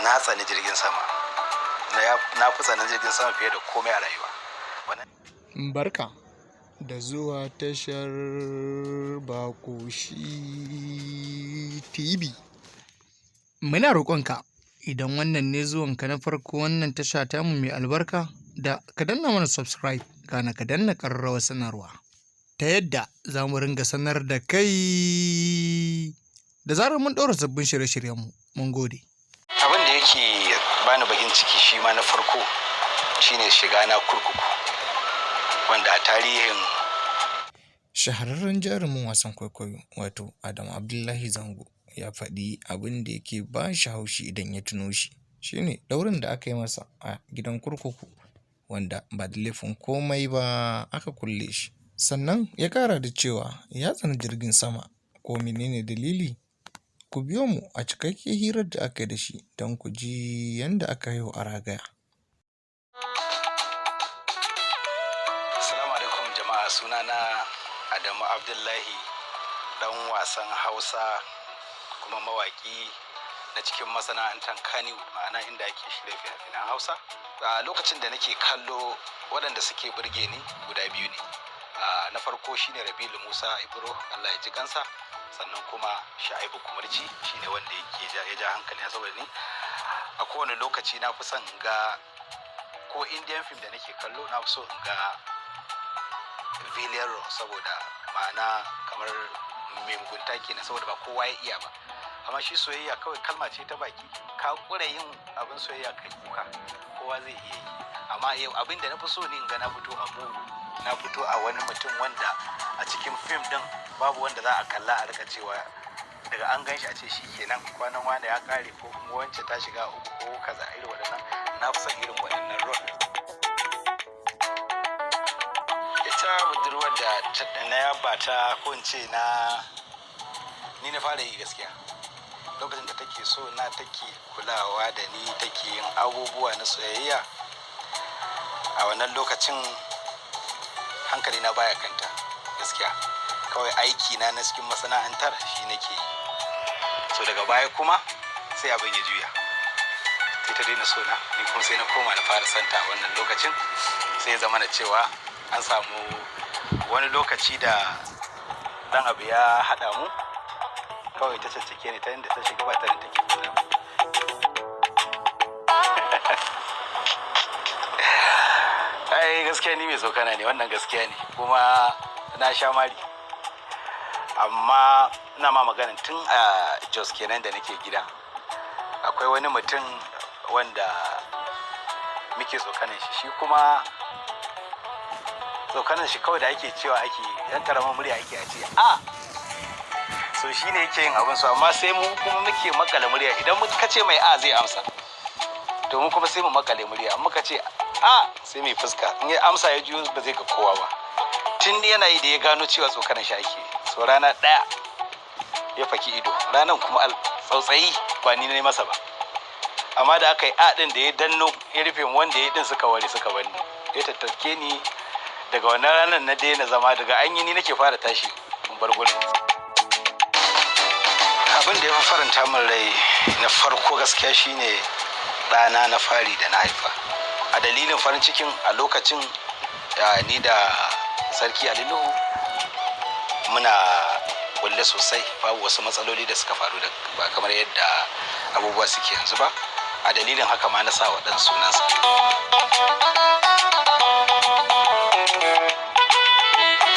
na tsani jirgin sama. Na fi tsanin jirgin sama fiye da komai a rayuwa. Barka da zuwa tashar Bakoshi TV. Muna roƙonka idan wannan ne zuwanka na farko wannan tasha tamu mai albarka da ka danna mana subscribe kana ka danna ƙararrawar sanarwa ta yadda za mu ringa sanar da kai da zarar mun ɗora sabbin shirye-shiryenmu. Mun gode. Abin da yake bani bakin ciki shi ma na farko shine shiga na kurkuku, wanda a tarihin shahararren jarumin wasan kwaikwayo wato Adamu Abdullahi Zango ya faɗi abin da yake ba shi haushi idan ya tuno shi shine ɗaurin da aka yi masa a gidan kurkuku wanda ba da laifin komai ba aka kulle shi. Sannan ya ƙara da cewa ya tsani jirgin sama. Ko menene dalili? Ku biyo mu a cikakken hirar da aka yi da shi don ku ji yadda aka yi a ragaya. Assalamu alaikum jama'a, sunana Adamu Abdullahi, dan wasan Hausa kuma mawaki na cikin masana'antar Kannywood, ma'ana inda ake shirya fina-finan Hausa. A lokacin da nake kallo waɗanda suke burge ni guda biyu ne. Na farko shine Rabilu Musa Ibro, Allah ya ji kansa, sannan kuma Sha'ibu Kumurci shine wanda ya ja hankali na, saboda ni a kowane lokaci na fi son in ga ko Indian film da nake kallo na fi so in ga villain role, saboda ma'ana kamar mai mugunta kenan, saboda ba kowa ya iya ba. Amma shi soyayya kawai kalma ce ta baki, ka kura yin abin soyayya kai kuka, kowa zai iya yi. Amma yau abin da na fi so ne in ga na fito a mugu, na fito a wani mutum wanda a cikin fim din babu wanda za a kalla a rika cewa daga an gan shi a ce shi kenan kwanan wanda ya kare, ko kuma wance ta shiga uku ko kaza, irin waɗannan na fi son irin waɗannan role. Ita budurwar da na yaba ta, ko in ce ni na fara yi gaskiya. Lokacin da take so na, take kulawa da ni, take yin abubuwa na soyayya, a wannan lokacin hankali na baya kanta gaskiya. Kawai aiki na cikin masana'antar shi nake yi. So daga baya kuma sai abin ya juya, sai ta daina so na, ni kuma sai na koma na fara santa. Wannan lokacin sai ya zama na cewa an samu wani lokaci da dan abu ya haɗa mu, kawai ta caccake ni ta inda ta shiga ba ta da take kula. Ai gaskiya ni mai tsokana ne, wannan gaskiya ne, kuma na sha mari. Amma ina ma maganin tun a Jos kenan da nake gida, akwai wani mutum wanda muke tsokanin shi kuma tsokanin shi kawai da ake cewa ake yan karamin murya ake a ce a, so shi ne yake yin abin su, amma sai mu kuma muke makale murya. Idan muka ce mai a zai amsa, to mu kuma sai mu makale murya. Amma muka ce a sai mai fuska, in ya amsa ya juyo ba zai ga kowa ba. Tun yana yi da ya gano cewa tsokanin shi ake, so rana ɗaya ya faki ido, ranan kuma tsautsayi ba ni ne masa ba. Amma da aka yi a ɗin da ya danno ya rufe wanda ya ɗin suka ware suka bani, ya tattake ni. Daga wannan ranar na daina zama, daga an yi ni nake fara tashi in bar gurin. Abin da ya faranta min rai na farko gaskiya shine ɗana na fari da na haifa. A dalilin farin cikin a lokacin ni da Sarki Ali Nuhu muna kulle sosai, babu wasu matsaloli da suka faru da ba kamar yadda abubuwa suke yanzu ba. A dalilin haka ma na sa wa ɗan sunansa.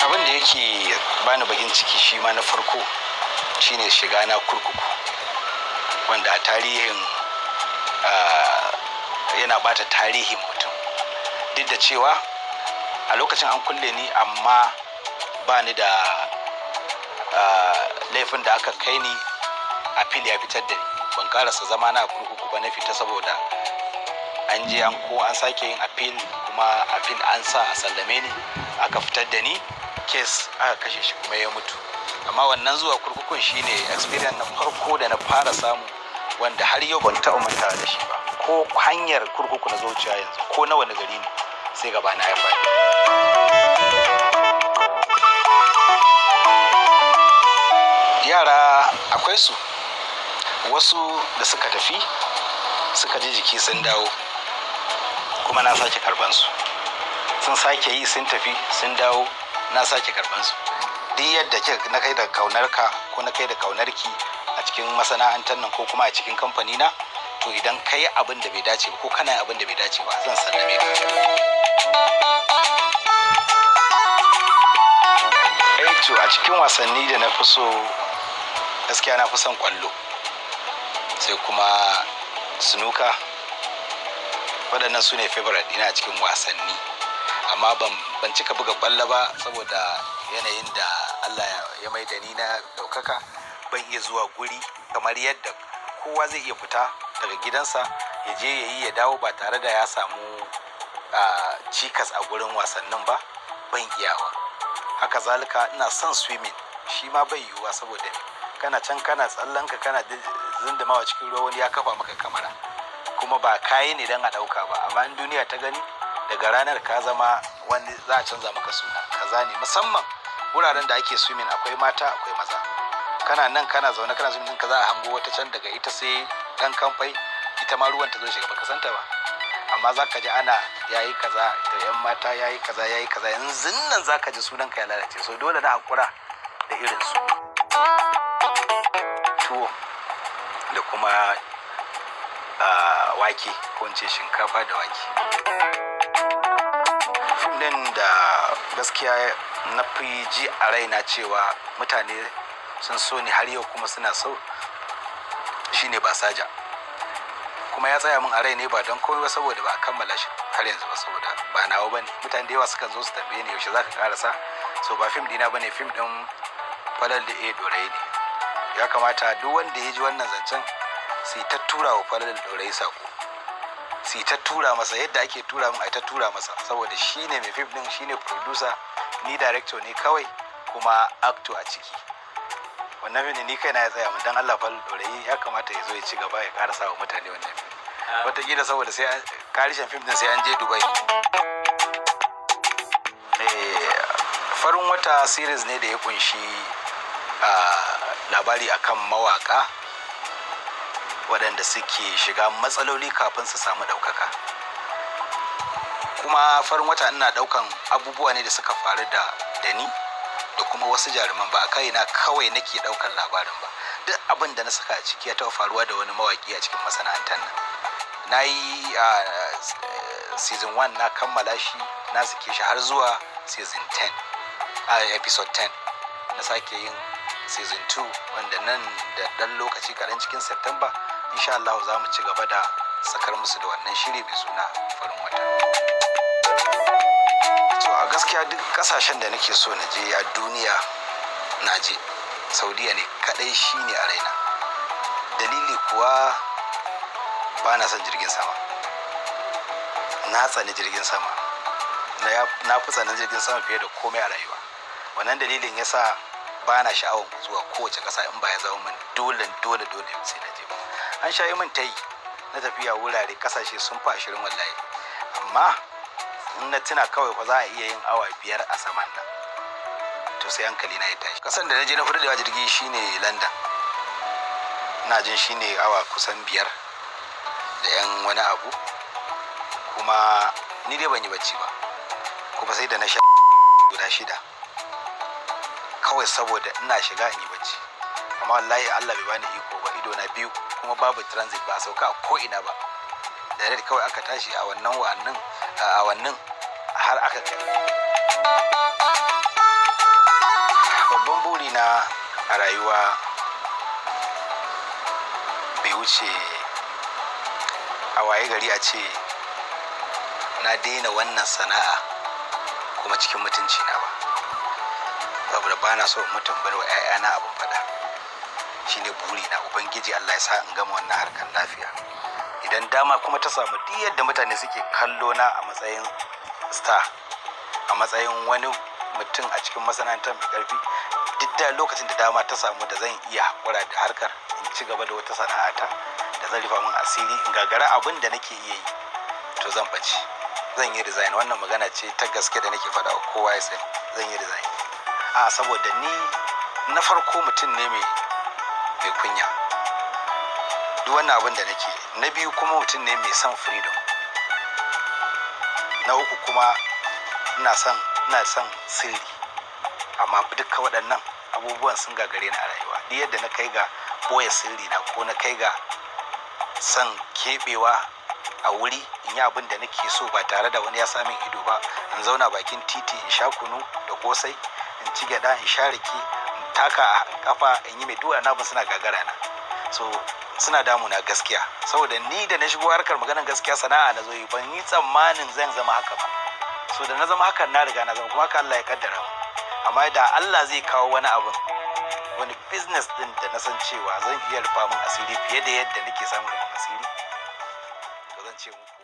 Abin da yake bani bakin ciki shi ma na farko shine shiga na kurkuku, wanda a tarihin yana bata tarihin mutum. Duk da cewa a lokacin an kulle ni, amma ba ni da laifin da aka kai ni, appeal ya fitar da ni. Ban karasa zama na kurkuku ba, na fita saboda an je an sake yin appeal, kuma appeal an sa a sallame ni, aka fitar da ni case, aka kashe shi kuma ya mutu. Amma wannan zuwa kurkukun shine experience na farko da na fara samu, wanda har yau ban taɓa mantawa da shi ba. Ko hanyar kurkuku na zuciya yanzu, ko na wani gari ne, sai gaba na ya faɗi. Yara akwai su, wasu da suka tafi suka ji jiki sun dawo kuma na sake karban su, sun sake yi sun tafi sun dawo na sake karban su. Duk yadda na kai da kaunarka ko na kai da kaunarki a cikin masana'antar nan ko kuma a cikin kamfani na, to idan kai abin da bai dace ba ko kana abin da bai dace ba zan sallame ka. To a cikin wasanni da na fi so gaskiya na fi son kwallo, sai kuma snooker. Waɗannan su ne favorite ina cikin wasanni, amma ban cika buga kwallo ba saboda yanayin da Allah ya mai da ni na ɗaukaka. Ban iya zuwa guri kamar yadda kowa zai iya fita daga gidansa ya je ya yi ya dawo ba tare da ya samu cikas a gurin wasannin ba, ban iyawa. Haka zalika ina son swimming, shi ma bai yiwuwa saboda kana can kana tsallanka kana zindimawa cikin ruwa, wani ya kafa maka kamara kuma ba kayi ne don a ɗauka ba, amma in duniya ta gani daga ranar ka zama wani za a canza maka suna kaza ne. Musamman wuraren da ake swimming akwai mata akwai maza, kana nan kana zaune kana swimming ka za a hango wata can daga ita sai ɗan kamfai, ita ma ruwan ta zo shiga baka santa ba, amma za ka ji ana yayi kaza da yan mata yayi kaza yanzu nan za ka ji sunan ka ya lalace. So dole na hakura da irin su. Tuwo da kuma wake ko in ce shinkafa da wake. Fim ɗin da gaskiya na fi ji a raina cewa mutane sun so ni har yau kuma suna so shine Basaja, kuma ya tsaya min a rai ne ba don komai ba saboda ba a kammala shi har yanzu ba, saboda ba nawa bane. Mutane da yawa sukan zo su tambaye ni yaushe zaka karasa, so ba fim dina bane, fim din Falal da Dorayi ne. Ya kamata duk wanda ya ji wannan zancen sai ta tura wa Falal da Dorayi sako, sai ta tura masa yadda ake tura min, ai ta tura masa, saboda shine mai fim din, shine producer, ni director ne kawai kuma actor a ciki. Wannan fim ni kaina ya tsaya min, dan Allah Falal da Dorayi ya kamata ya zo ya ci gaba ya karasa wa mutane wannan fim. Wataƙila saboda sai karishin fim din sai an je Dubai. Farin Wata series ne da ya kunshi labari akan mawaka waɗanda suke shiga matsaloli kafin su samu ɗaukaka. Kuma Farin Wata ina ɗaukan abubuwa ne da suka faru da ni da kuma wasu jaruman, ba kai na kawai nake ɗaukan labarin ba. Duk abin da na saka a ciki ya taɓa faruwa da wani mawaki a cikin masana'antar nan. Na yi season 1 na kammala shi, na sake shi har zuwa season 10, episode 10. Na sake yin season 2 wanda nan da ɗan lokaci kaɗan cikin September insha Allah za mu ci gaba da sakar musu da wannan shiri mai suna Farin Wata. So a gaskiya duk ƙasashen da nake so na je a duniya na je. Saudiya ne kaɗai shine a raina. Dalili kuwa ba na son jirgin sama, na tsani jirgin sama, na fi tsanin jirgin sama fiye da komai a rayuwa. Wannan dalilin yasa ba na sha'awar zuwa kowace ƙasa in ba ya zama min dole sai na je ba. An sha yi min tayi na tafiya wurare ƙasashe sun fi 20 wallahi, amma in na tuna kawai ba za a iya yin awa 5 a saman nan, to sai hankali na ya tashi. Ƙasar da na je na fito da jirgi shine London, ina jin shine awa kusan 5 da yan wani abu, kuma ni dai ban yi bacci ba, kuma sai da na sha guda 6 kawai saboda ina shiga in yi bacci. Amma wallahi Allah bai bani iko ba, ido na biyu kuma babu transit, ba sauka a ko ina ba, da kawai aka tashi a wannan har aka kai. Babban buri na a rayuwa bai wuce a waye gari a ce na daina wannan sana'a kuma cikin mutunci na ba, saboda ba na so mutum bar wa 'ya'yana abin faɗa. Shine buri na. Ubangiji Allah ya sa in gama wannan harkar lafiya. Idan dama kuma ta samu, duk yadda mutane suke kallo na a matsayin star, a matsayin wani mutum a cikin masana'antar mai ƙarfi, duk da lokacin da dama ta samu da zan iya haƙura da harkar in ci gaba da wata sana'ata da zan rufa min asiri in gagara abin da nake iya yi, to zan ɓace, zan yi resign. Wannan magana ce ta gaske da nake faɗa wa kowa ya sani, zan yi resign. Saboda ni na farko mutum ne mai kunya. duk wannan abin da nake. Na biyu kuma mutum ne mai son freedom. Na uku kuma ina son sirri. Amma dukkan waɗannan abubuwan sun gagare ni a rayuwa. Duk yadda na kai ga ɓoye sirri na ko na kai ga son keɓewa a wuri in yi abin da nake so ba tare da wani ya samun ido ba, in zauna bakin titi in sha kunu da kosai, in ci gyaɗa, in sha rake, in taka a kafa, in yi mai duwa na suna gagara na. So suna damuna gaskiya, saboda ni da na shigo harkar maganar gaskiya sana'a na zo yi, ban yi tsammanin zan zama haka ba. So da na zama hakan na riga na zama, kuma haka Allah ya kaddara. Amma da Allah zai kawo wani abin, wani business din da na san cewa zan iya rufa min asiri fiye da yadda nake samun rufin asiri, to zan ce muku